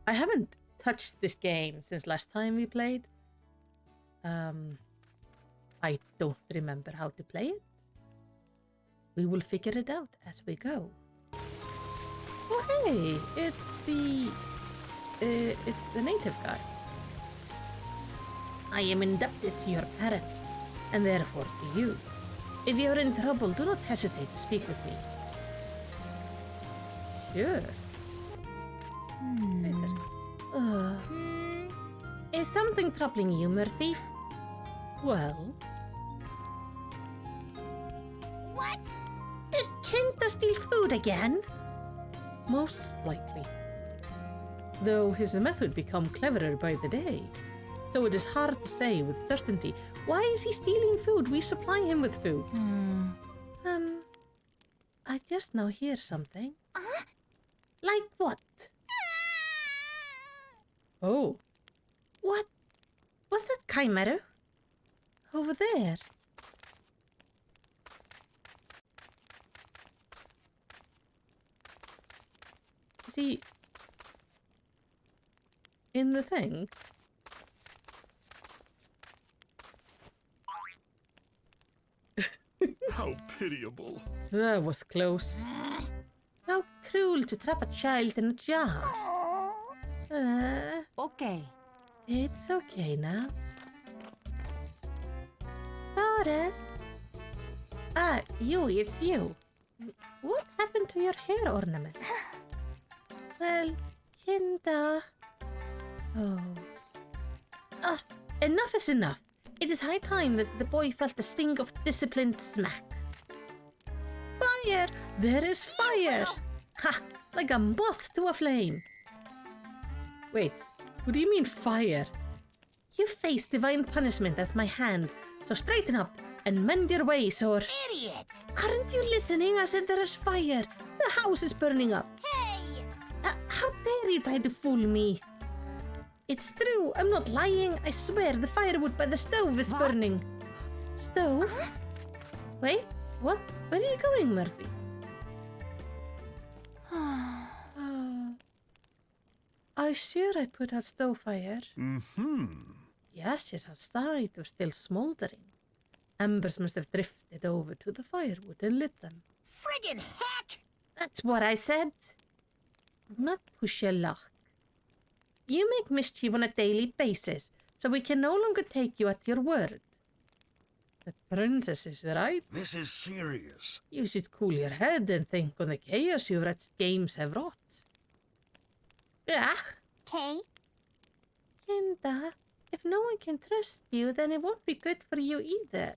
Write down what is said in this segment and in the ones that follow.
I haven't touched this game since last time we played. I don't remember how to play it. We will figure it out as we go. Oh hey, it's the native guy. I am indebted to your parents, and therefore to you. If you are in trouble, do not hesitate to speak with me. Sure. Is something troubling you, Murphy? Well... What? Did Kenta steal food again? Most likely. Though his method become cleverer by the day. So it is hard to say with certainty. Why is he stealing food? We supply him with food. I just now hear something. Like what? Oh. What? Was that Kaimaru? Over there. Is he... in the thing? How pitiable. That was close. How cruel to trap a child in a jar. Okay. It's okay now. Taurus? Ah, it's you. What happened to your hair ornament? Well, Kenta... Oh. Enough is enough. It is high time that the boy felt the sting of disciplined smack. Fire! There is fire! Ha! Like a moth to a flame. Wait, what do you mean fire? You face divine punishment at my hands, so straighten up and mend your ways or... Idiot! Aren't you listening? I said there is fire. The house is burning up. Hey! How dare you try to fool me? It's true, I'm not lying. I swear the firewood by the stove is burning. Stove? Wait, what? Where are you going, Murphy? I sure I put out stove fire. Yes, outside was still smoldering. Embers must have drifted over to the firewood and lit them. Friggin' heck! That's what I said. Do not push your luck. You make mischief on a daily basis, so we can no longer take you at your word. The princess is right. This is serious. You should cool your head and think on the chaos your games have wrought. Yeah. Okay. Kenta, if no one can trust you, then it won't be good for you either.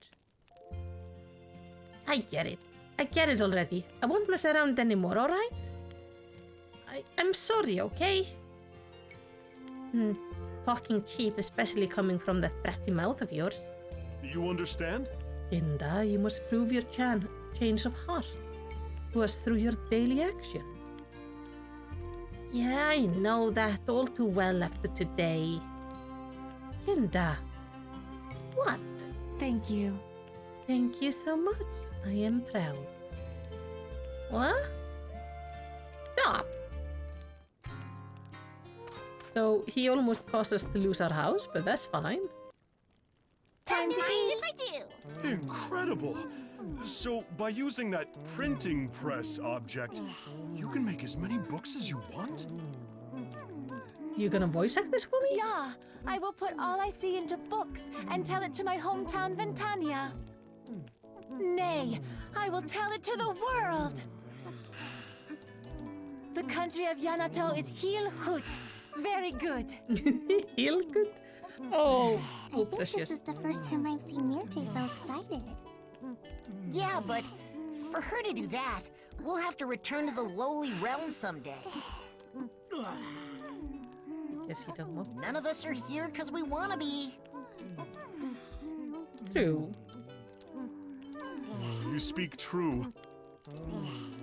I get it. I get it already. I won't mess around anymore, alright? I'm sorry, okay? Talking cheap, especially coming from that bratty mouth of yours. You understand? Kenta, you must prove your change of heart to us through your daily action. Yeah, I know that all too well after today. Kenta. What? Thank you. Thank you so much. I am proud. What? Stop! So, he almost caused us to lose our house, but that's fine. Time to eat! Yes, I do! Incredible! So, by using that printing press object, you can make as many books as you want? You gonna voice act this for me? Yeah, I will put all I see into books and tell it to my hometown Ventania. Nay, I will tell it to the world. The country of Yanato is Hilhut. Very good. Heel good? Oh, I think this is the first time I've seen Myrte so excited. Yeah, but for her to do that, we'll have to return to the lowly realm someday. Guess you don't know. None of us are here because we want to be. True. You speak true.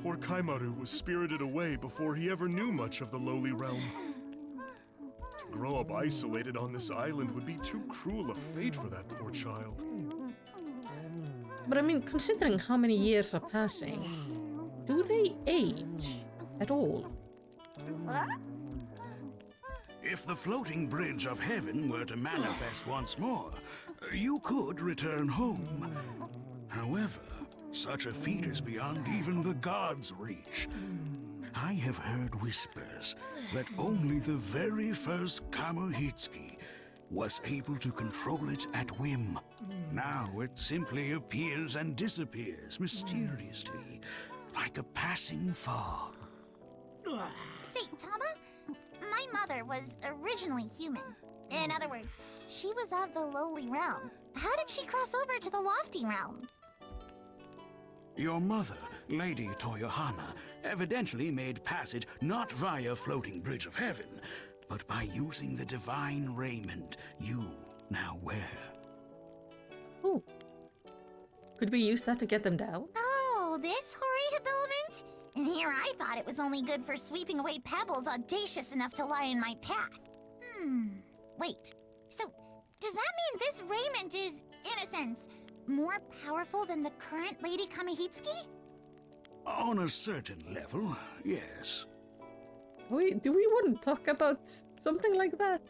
Poor Kaimaru was spirited away before he ever knew much of the lowly realm. To grow up isolated on this island would be too cruel a fate for that poor child. But I mean, considering how many years are passing, do they age at all? What? If the floating bridge of heaven were to manifest once more, you could return home. However, such a feat is beyond even the gods' reach. I have heard whispers that only the very first Kamuhitsuki was able to control it at whim. Now it simply appears and disappears mysteriously, like a passing fog. Say, Tama, my mother was originally human. In other words, she was of the lowly realm. How did she cross over to the lofty realm? Your mother, Lady Toyohana, evidently made passage not via floating bridge of heaven, but by using the divine raiment you now wear. Ooh. Could we use that to get them down? Oh, this hoary habiliment? And here I thought it was only good for sweeping away pebbles audacious enough to lie in my path. Wait. So, does that mean this raiment is, in a sense, more powerful than the current Lady Kamihitsuki? On a certain level, yes. Do we want to talk about something like that?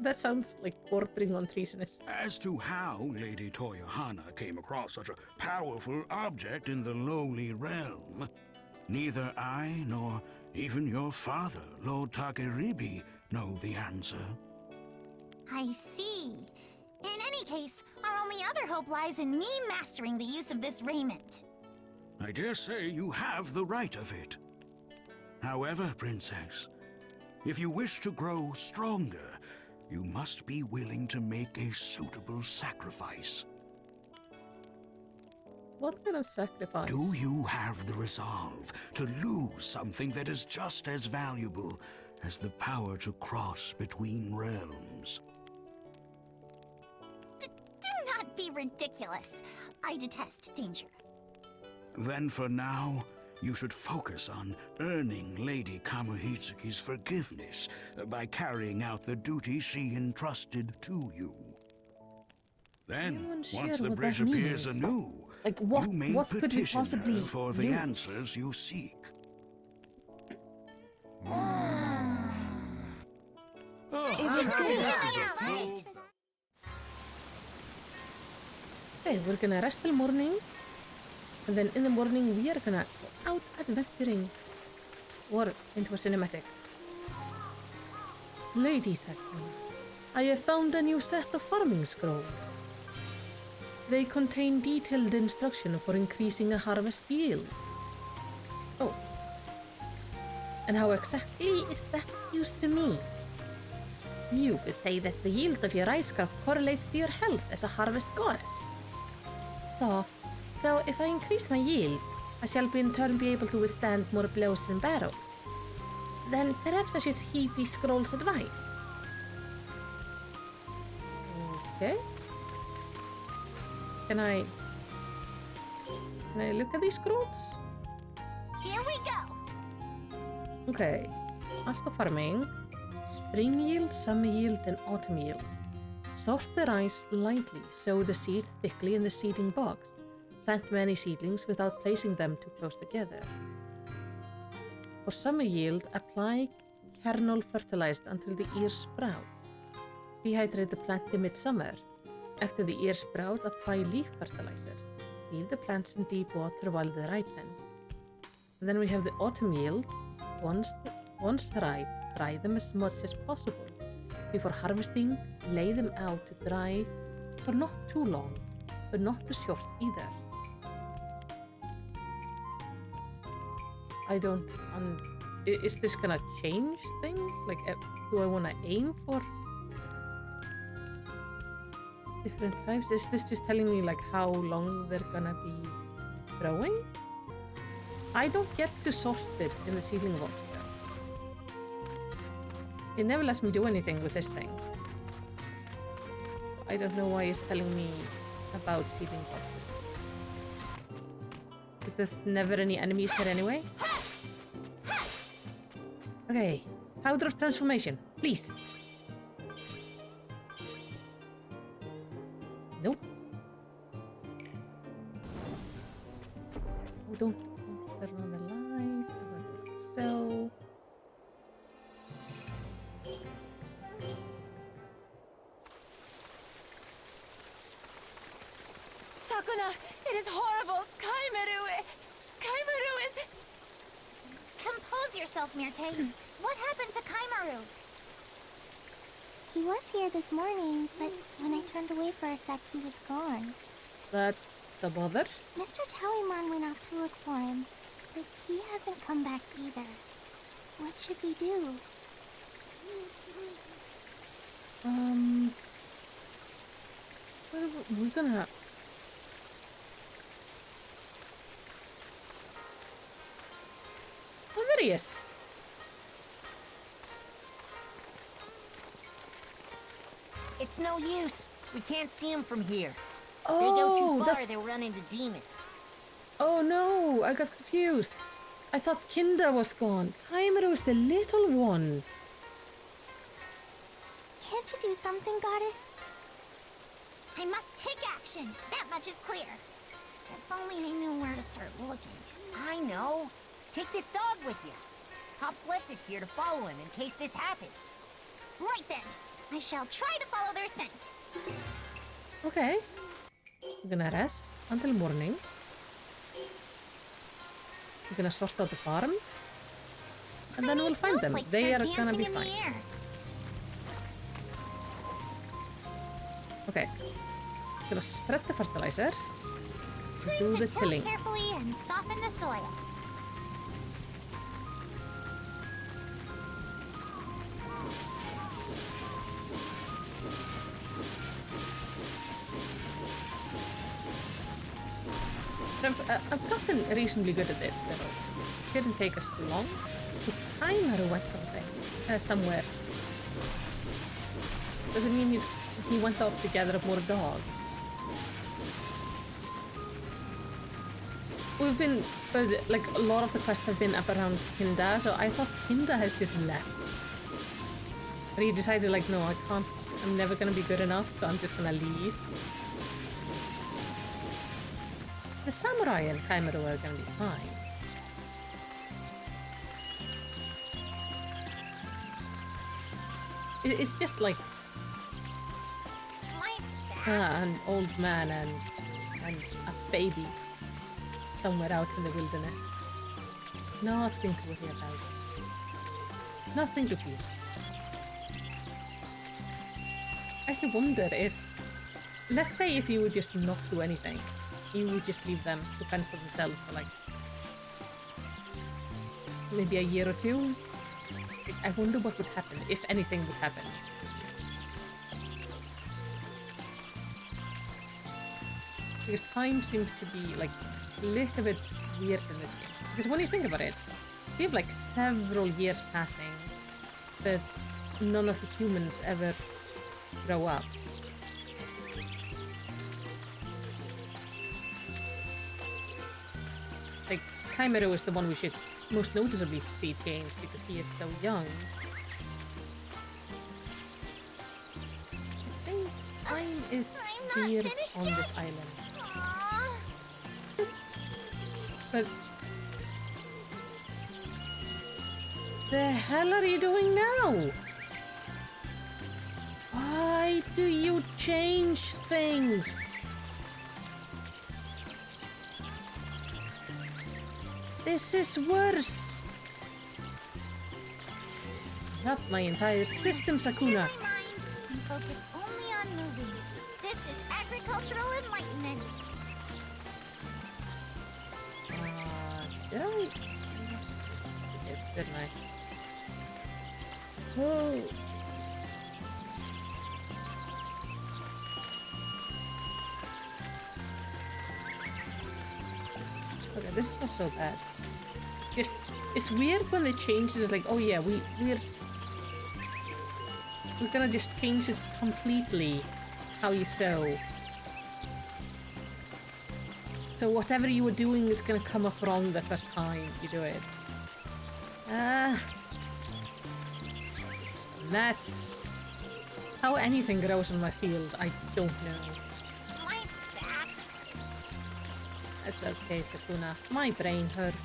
That sounds like bordering on treasonous. As to how Lady Toyohana came across such a powerful object in the lowly realm, neither I nor even your father, Lord Takeribi, know the answer. I see. In any case, our only other hope lies in me mastering the use of this raiment. I dare say you have the right of it. However, Princess, if you wish to grow stronger, you must be willing to make a suitable sacrifice. What kind of sacrifice? Do you have the resolve to lose something that is just as valuable as the power to cross between realms? Do not be ridiculous. I detest danger. Then for now, you should focus on earning Lady Kamuhitsuki's forgiveness by carrying out the duty she entrusted to you. Then, once the bridge appears anew, like you may what could we petition possibly her for the use? answers you seek. Okay, we're gonna rest till morning. And then in the morning we are gonna go out adventuring. Or into a cinematic. Lady Sakuna, I have found a new set of farming scrolls. They contain detailed instruction for increasing a harvest yield. Oh. And how exactly is that used to me? You could say that the yield of your rice crop correlates to your health as a harvest goddess. So if I increase my yield, I shall in turn be able to withstand more blows than barrow. Then perhaps I should heed the scroll's advice. Okay. Can I look at these scrolls? Here we go. Okay. After farming, spring yield, summer yield, and autumn yield. Sort the rice lightly, sow the seed thickly in the seeding box. Plant many seedlings without placing them too close together. For summer yield, apply kernel fertilized until the ears sprout. Dehydrate the plant in midsummer. After the ears sprout, apply leaf fertilizer. Leave the plants in deep water while they ripen. And then we have the autumn yield. Once ripe, dry them as much as possible. Before harvesting, lay them out to dry for not too long, but not too short either. I don't... is this gonna change things? Like, do I want to aim for different types? Is this just telling me, like, how long they're gonna be growing? I don't get to sort it in the seedling box there. It never lets me do anything with this thing. I don't know why it's telling me about seedling boxes. Is there's never any enemies here anyway? Okay, powder of transformation, please. Nope. Oh, don't turn on the lights. So. Sakuna, it is horrible. Kaimaru is... Compose yourself, Myrte. What happened to Kaimaru? He was here this morning, but when I turned away for a sec, he was gone. That's a bother. Mr. Towiman went off to look for him, but he hasn't come back either. What should we do? We're gonna... Oh, there he is. It's no use. We can't see them from here. Oh, They go too far, that's... they'll run into demons. Oh no, I got confused. I thought Kinda was gone. Kaimaru is the little one. Can't you do something, Goddess? I must take action. That much is clear. If only I knew where to start looking. I know. Take this dog with you. Pop's left it here to follow him in case this happened. Right then. I shall try to follow their scent. Okay. We're gonna rest until morning. We're gonna sort out the farm. And then we'll find them. They are gonna be fine. Okay. Gonna spread the fertilizer. Time Do to the till tilling. carefully and soften the soil. I've gotten reasonably good at this, so it shouldn't take us too long. So Kaimaru went somewhere. Does it mean he went off to gather up more dogs? We've been, but like a lot of the quests have been up around Kinda, so I thought Kinda has just left. But he decided like, no, I can't, I'm never gonna be good enough, so I'm just gonna leave. The samurai and Kaimaru are gonna be fine. It's just like an old man and a baby somewhere out in the wilderness. Nothing to worry about. Nothing to fear. I actually wonder if, let's say if you would just not do anything, you would just leave them to fend for themselves for like maybe a year or two. I wonder what would happen, if anything would happen. Because time seems to be like a little bit weird in this game. Because when you think about it, we have like several years passing, but none of the humans ever grow up. Like, Kaimaru is the one we should most noticeably see change because he is so young. I think time is here on this island. Aww. But the hell are you doing now? Why do you change things? This is worse. Not my entire system, Sakuna. Clear my mind and focus only on moving. This is agricultural enlightenment. Did I? Yes, didn't I? Whoa. Okay, this is not so bad. Just, it's weird when they change it. It's like, oh yeah, we're gonna just change it completely how you sew. So whatever you were doing is gonna come up wrong the first time you do it. Mess. How anything grows on my field, I don't know. My back hurts. That's okay, Sakuna. My brain hurts.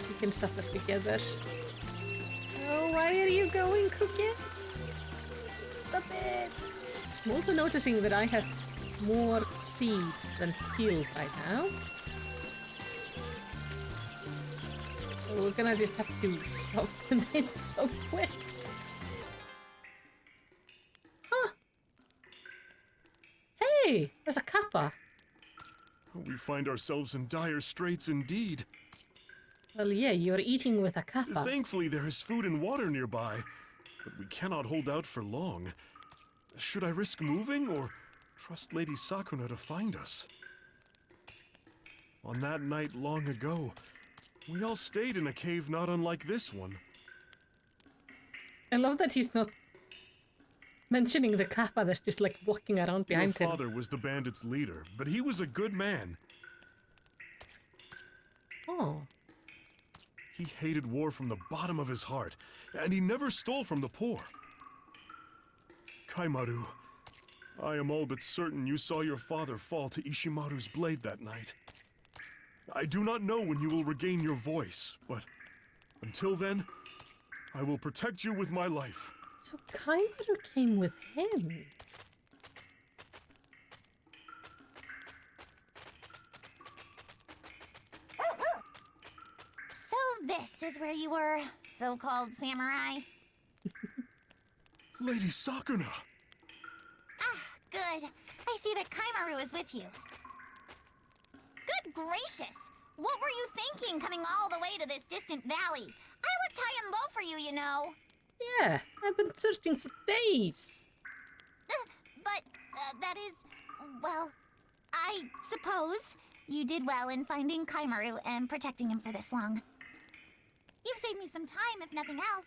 We can suffer together. Oh, why are you going, Cricket? Stop it! I'm also noticing that I have more seeds than healed right now. So we're gonna just have to shove them in so quick. Huh. Hey, there's a kappa. We find ourselves in dire straits indeed. Well, yeah, you're eating with a kappa. Thankfully, there is food and water nearby, but we cannot hold out for long. Should I risk moving or trust Lady Sakuna to find us? On that night long ago, we all stayed in a cave not unlike this one. I love that he's not mentioning the kappa that's just like walking around behind Your him. father was the bandits' leader, but he was a good man. Oh. He hated war from the bottom of his heart, and he never stole from the poor. Kaimaru, I am all but certain you saw your father fall to Ishimaru's blade that night. I do not know when you will regain your voice, but until then, I will protect you with my life. So Kaimaru came with him. So this is where you were, so-called samurai? Lady Sakuna! Ah, good. I see that Kaimaru is with you. Good gracious! What were you thinking coming all the way to this distant valley? I looked high and low for you, you know. Yeah, I've been searching for days. But that is, well, I suppose you did well in finding Kaimaru and protecting him for this long. You've saved me some time, if nothing else.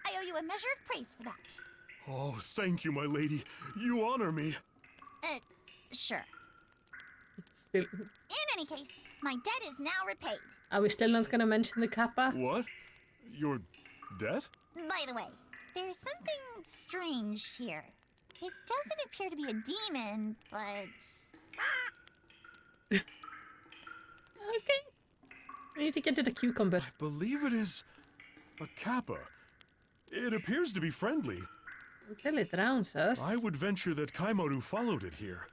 I owe you a measure of praise for that. Oh, thank you, my lady. You honor me. Sure. Still, In any case, my debt is now repaid. are we still not gonna mention the kappa? What? Your debt? By the way, there's something strange here. It doesn't appear to be a demon, but... Okay. We need to get to the cucumber. I believe it is a kappa. It appears to be friendly. Until it drowns us. I would venture that Kaimaru followed it here.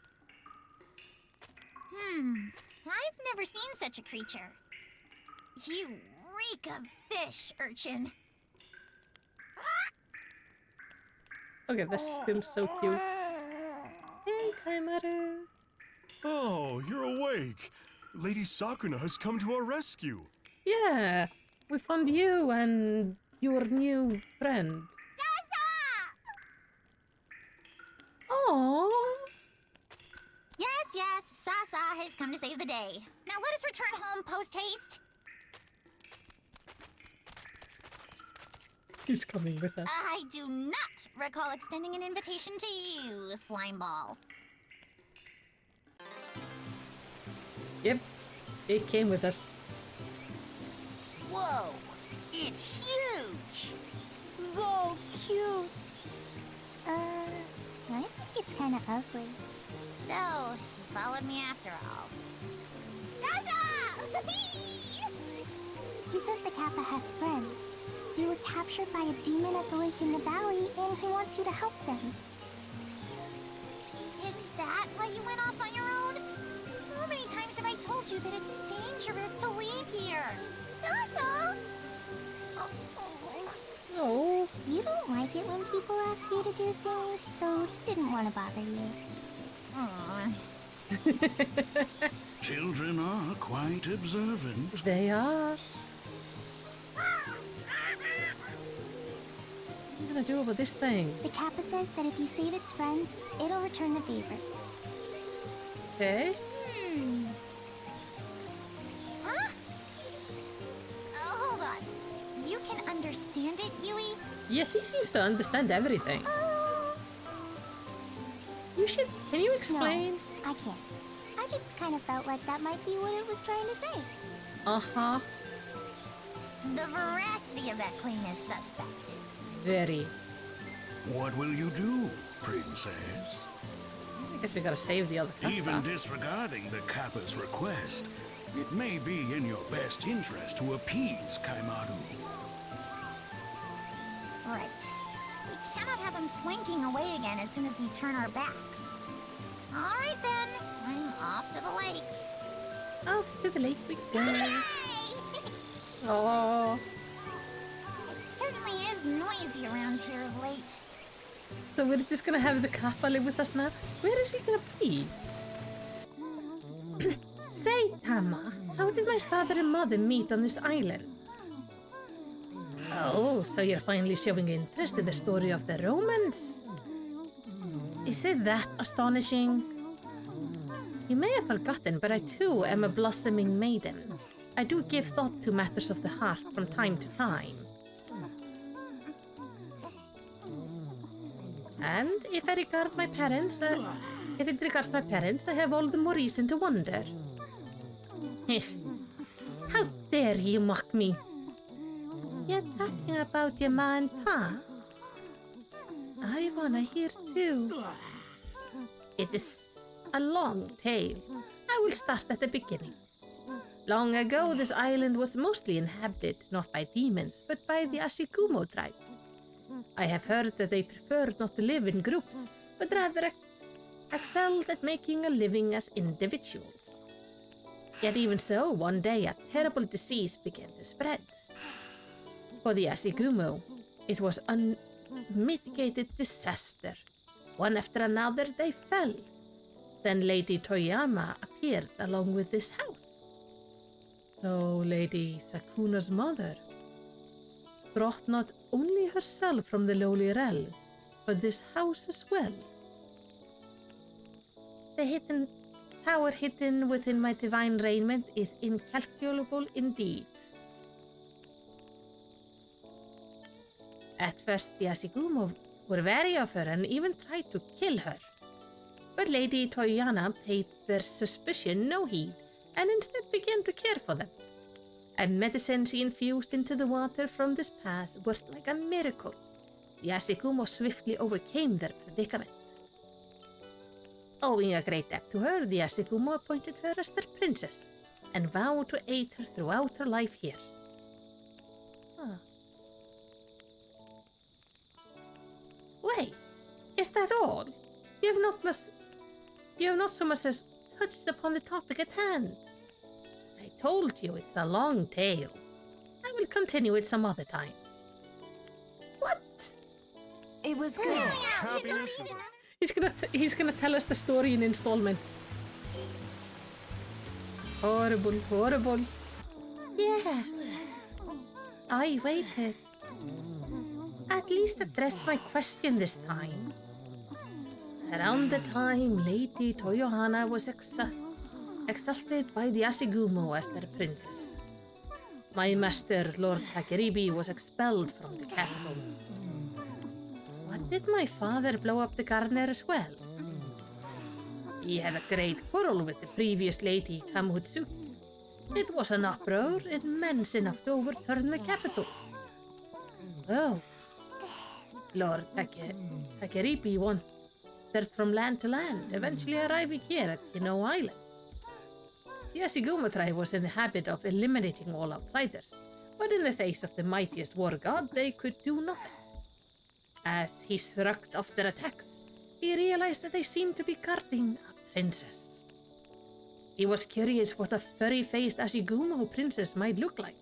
I've never seen such a creature. You reek of fish, urchin. Okay, that's still so cute. Hey, Kaimaru. Oh, you're awake. Lady Sakuna has come to our rescue. Yeah, we found you and your new friend. Aww. Yes, Sasa has come to save the day. Now let us return home post-haste. He's coming with us. I do not recall extending an invitation to you, Slimeball. Yep, it came with us. Whoa! It's huge! So cute. I think it's kind of ugly. So, you followed me after all. Sasa! He says the Kappa has friends. You were captured by a demon at the lake in the valley, and he wants you to help them. Is that why you went off on your own? How many times have I told you that it's dangerous to leave here? Sasa! Oh, You don't like it when people ask you to do things, so he didn't want to bother you. Aw. Children are quite observant. they are. What are you gonna do about this thing? The Kappa says that if you save its friends, it'll return the favor. Okay. Huh? Hold on. You can understand it, Yui? Yes, he seems to understand everything. You should. Can you explain? No, I can't. I just kind of felt like that might be what it was trying to say. Uh-huh. The veracity of that claim is suspect. Very. What will you do, princess? I guess we gotta save the other Even kappa. disregarding the Kappa's request, it may be in your best interest to appease Kaimaru. Right. We cannot have him slinking away again as soon as we turn our backs. All right then, I'm off to the lake. Off to the lake we go. Yay! Oh, It certainly is noisy around here of late. so we're just gonna have the kappa live with us now? Where is he gonna be? Say, Tama, how did my father and mother meet on this island? Oh, so you're finally showing interest in the story of the Romans? Is it that astonishing? You may have forgotten, but I too am a blossoming maiden. I do give thought to matters of the heart from time to time. And if it regards my parents, I have all the more reason to wonder. How dare you mock me? You're talking about your ma and pa? I wanna hear too. It is a long tale. I will start at the beginning. Long ago, this island was mostly inhabited not by demons, but by the Ashikumo tribe. I have heard that they preferred not to live in groups, but rather excelled at making a living as individuals. Yet even so, one day a terrible disease began to spread. For the Ashikumo, it was unmitigated disaster. One after another, they fell. Then Lady Toyama appeared along with this house. So Lady Sakuna's mother brought not only herself from the lowly realm, but this house as well. The hidden power hidden within my divine raiment is incalculable indeed. At first, the Ashikumo were wary of her and even tried to kill her. But Lady Toyama paid their suspicion no heed and instead began to care for them. A medicine she infused into the water from this pass worked like a miracle. The Ashikumo swiftly overcame their predicament. Owing a great debt to her, the Ashikumo appointed her as their princess and vowed to aid her throughout her life here. Wait, is that all? You have not so much as touched upon the topic at hand. I told you it's a long tale. I will continue it some other time. What? It was good. Happy listening. He's gonna tell us the story in installments. Horrible, horrible. Yeah. I waited. At least address my question this time. Around the time Lady Toyohana was exalted by the Ashikumo as their princess, my master, Lord Takeribi, was expelled from the capital. What did my father blow up the gardener as well? He had a great quarrel with the previous lady, Kamutsuki. It was an uproar immense enough to overturn the capital. Oh, Lord Takeribi wandered from land to land, eventually arriving here at Hinoe Island. The Ashikumo tribe was in the habit of eliminating all outsiders, but in the face of the mightiest war god, they could do nothing. As he shrugged off their attacks, he realized that they seemed to be guarding a princess. He was curious what a furry-faced Ashikumo princess might look like.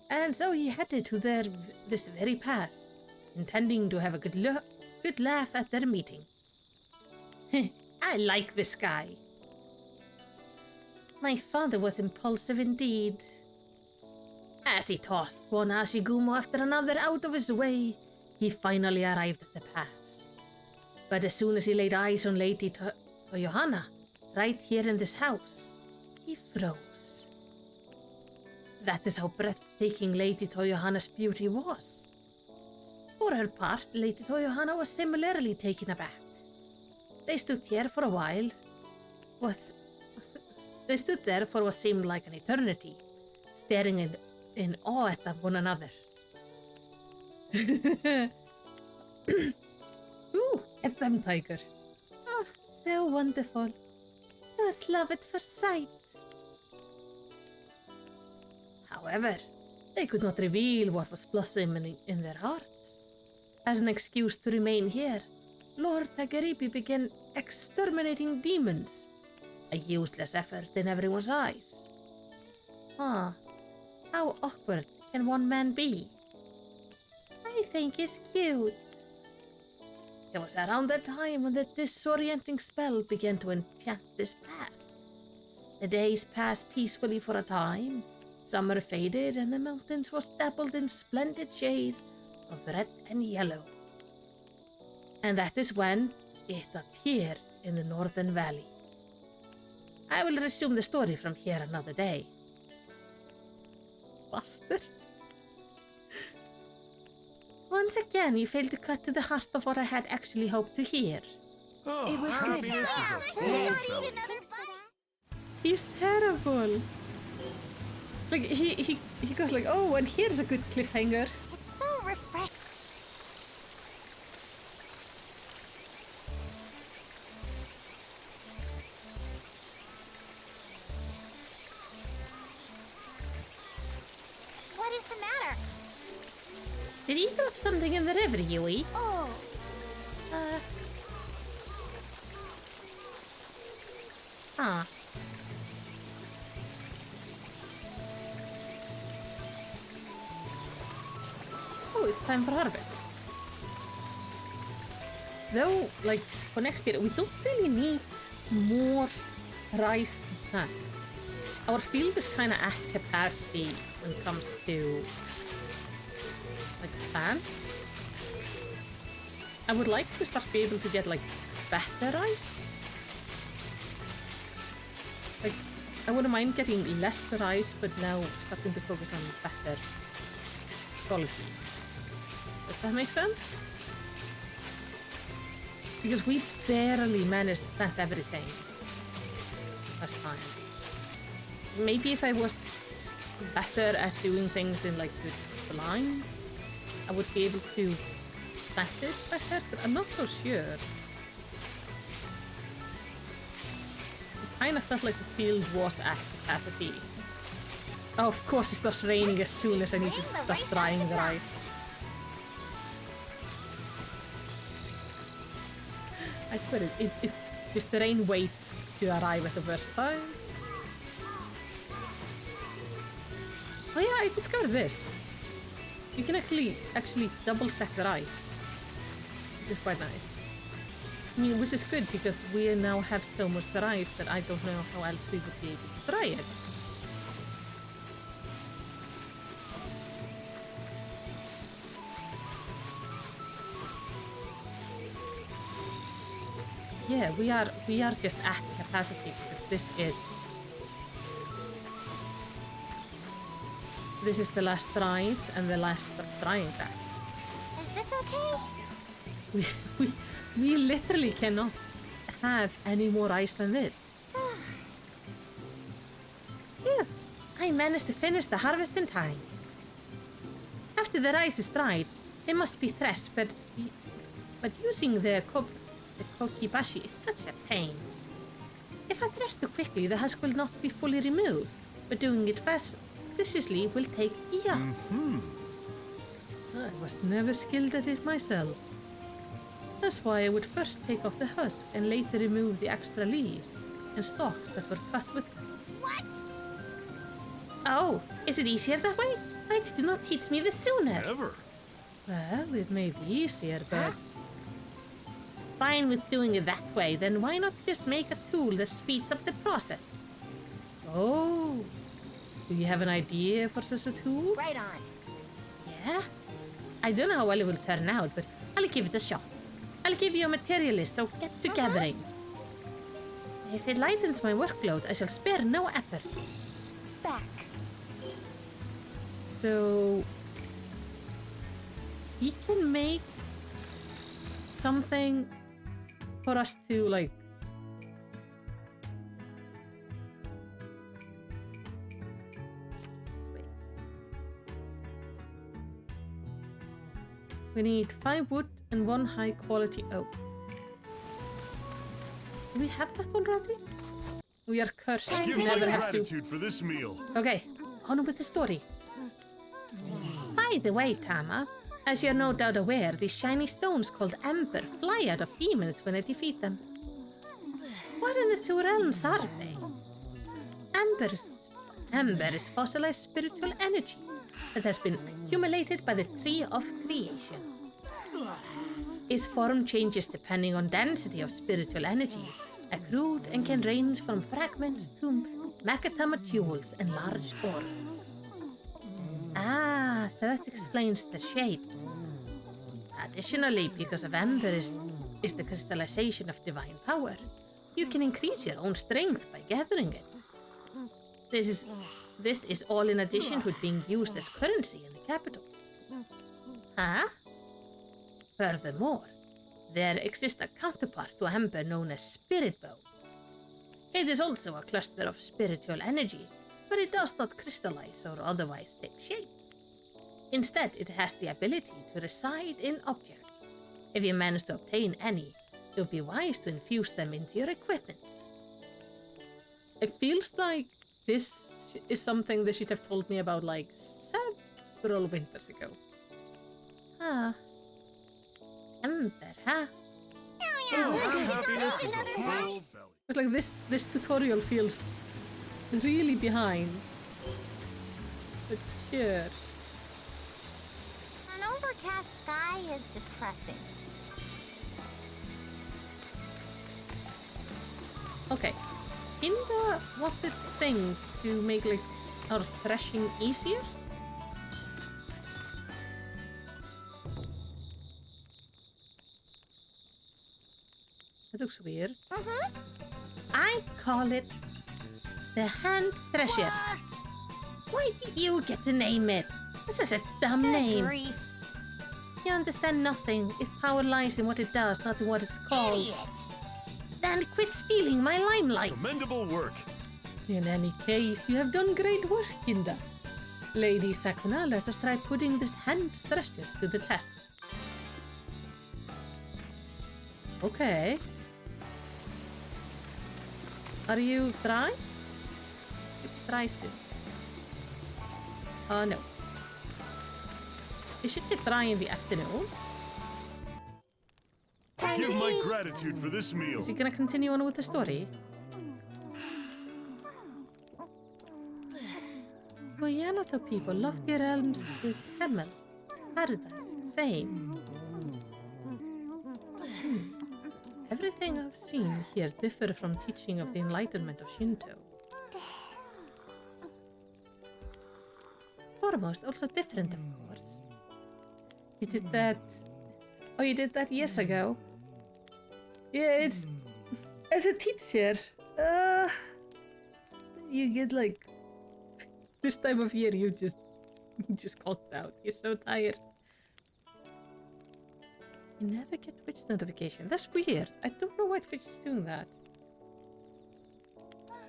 And so he headed to this very pass, intending to have a good laugh at their meeting. I like this guy. My father was impulsive indeed. As he tossed one Ashikumo after another out of his way, he finally arrived at the pass. But as soon as he laid eyes on Lady Toyohana, right here in this house, he froze. That is how breathtaking Lady Toyohana's beauty was. For her part, Lady Toyohana was similarly taken aback. They stood there for a while. They stood there for what seemed like an eternity, staring in awe at one another. Ooh, a thumb tiger. Oh, so wonderful. Just love at first sight. However, they could not reveal what was blossoming in their hearts. As an excuse to remain here, Lord Tageripi began exterminating demons. A useless effort in everyone's eyes. Huh. How awkward can one man be? I think it's cute. It was around that time when the disorienting spell began to enchant this pass. The days passed peacefully for a time. Summer faded and the mountains was dappled in splendid shades of red and yellow. And that is when it appeared in the northern valley. I will resume the story from here another day. Bastard. Once again, you failed to cut to the heart of what I had actually hoped to hear. Oh, It was happiness good. is a full belt. He's terrible. Like, he goes like, oh, and here's a good cliffhanger. It's so refreshing. What is the matter? Did you drop something in the river, Yui? Oh, Ah. Oh, it's time for harvest. Though, like, for next year, we don't really need more rice to plant. Our field is kind of at capacity when it comes to, like, plants. I would like to start be able to get, like, better rice. Like, I wouldn't mind getting less rice, but now starting to focus on better quality. Does that make sense? Because we barely managed to plant everything last time. Maybe if I was better at doing things in like good lines, I would be able to plant it better, but I'm not so sure. It kind of felt like the field was at capacity. Oh, of course it starts raining as soon as I need to start drying the rice. I swear it just the rain waits to arrive at the worst times. Oh yeah, I discovered this. You can actually double stack the rice, which is quite nice. I mean, which is good because we now have so much rice that I don't know how else we would be able to dry it. Yeah, we are just at capacity because this is the last rice and the last of drying that. is this okay? We literally cannot have any more rice than this. Phew, I managed to finish the harvest in time. After the rice is dried, it must be threshed, but using the kokibashi is such a pain. If I thresh too quickly, the husk will not be fully removed, but doing it fastidiously will take eons. I was never skilled at it myself. That's why I would first take off the husk and later remove the extra leaves and stalks that were cut with them. What? Oh, is it easier that way? Why did you not teach me this sooner? Never. Well, it may be easier, but... Fine with doing it that way, then why not just make a tool that speeds up the process? Oh, do you have an idea for such a tool? Right on. Yeah? I don't know how well it will turn out, but I'll give it a shot. I'll give you a materialist, so get to gathering. If it lightens my workload, I shall spare no effort. Back. So... he can make something for us to, like... Wait. We need 5 wood and 1 high quality oak. Do we have that already? We are cursed Give to me never have soup. gratitude for this meal. Okay, on with the story. By the way, Tama, As you're no doubt aware, these shiny stones called Ember fly out of demons when I defeat them. What in the two realms are they? Ember is fossilized spiritual energy that has been accumulated by the Tree of Creation. Its form changes depending on density of spiritual energy, accrued and can range from fragments to Macatama jewels and large orbs. Ah, so that explains the shape. Additionally, because of Ember is the crystallization of divine power, you can increase your own strength by gathering it. This is all in addition to it being used as currency in the capital. Huh? Furthermore, there exists a counterpart to Ember known as Spirit Bow. It is also a cluster of spiritual energy, but it does not crystallize or otherwise take shape. Instead, it has the ability to reside in objects. If you manage to obtain any, it would be wise to infuse them into your equipment. It feels like this is something they should have told me about like several winters ago. Ah. Ember, huh? Happiness is a full belly. But like this tutorial feels really behind. But sure. An overcast sky is depressing. Okay. In the what the things to make like our threshing easier? That looks weird. I call it the hand thresher. Why did you get to name it? This is a dumb name. Grief. You understand nothing. Its power lies in what it does, not in what it's called. Idiot! Then quit stealing my limelight. Commendable work. In any case, you have done great work, Kinda. Lady Sakuna, let us try putting this hand thresher to the test. Okay. Are you dry? Dry still. No. It should get dry in the afternoon. Give my gratitude for this meal. Is he gonna continue on with the story? For Yamato people, lofty realms is heaven, paradise, same. Everything I've seen here differ from teaching of the enlightenment of Shinto. Foremost, also different, of course. You did that... Oh, you did that years ago? Yeah, it's... As a teacher, you get like... This time of year, you just clocked out. You're so tired. You never get Twitch notification. That's weird. I don't know why Twitch is doing that.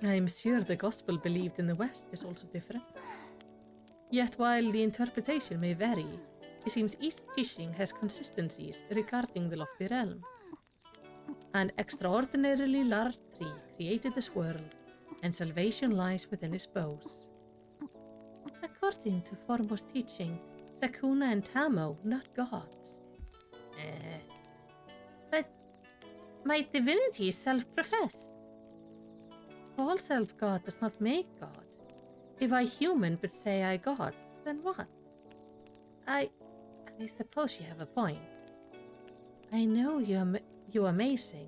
I'm sure the gospel believed in the West is also different. Yet while the interpretation may vary, it seems each teaching has consistencies regarding the lofty realm. An extraordinarily large tree created this world, and salvation lies within its boughs. According to foremost teaching, Sakuna and Tama, not gods. But my divinity is self-professed. All self-God does not make God. If I human but say I God, then what? I suppose you have a point. I know you're amazing,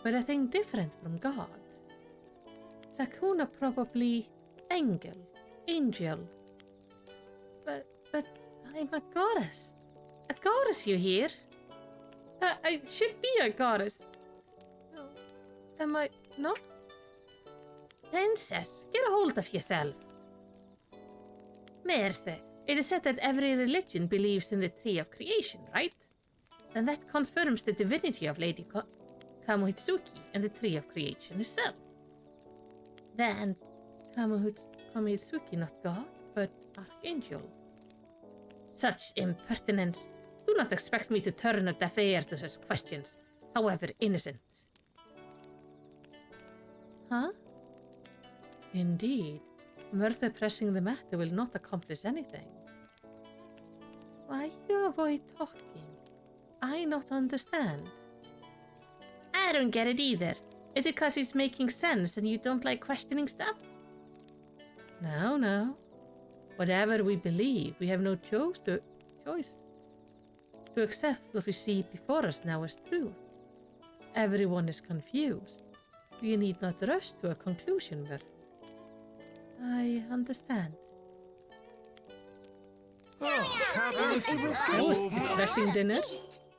but I think different from God. Sakuna probably angel. But I'm a goddess. A goddess, you hear? I should be a goddess. Am I not? Princess, get a hold of yourself. Merthe, it is said that every religion believes in the Tree of Creation, right? Then that confirms the divinity of Lady Kamuhitsuki and the Tree of Creation itself. Then, Kamuhitsuki not God, but Archangel. Such impertinence. Do not expect me to turn a deaf ear to such questions, however innocent. Huh? Indeed. Merthe pressing the matter will not accomplish anything. Why you avoid talking? I not understand. I don't get it either. Is it cause he's making sense and you don't like questioning stuff? No, no. Whatever we believe, we have no choice to accept what we see before us now as truth. Everyone is confused. We need not rush to a conclusion, Bert. I understand. Oh, That was depressing dinner.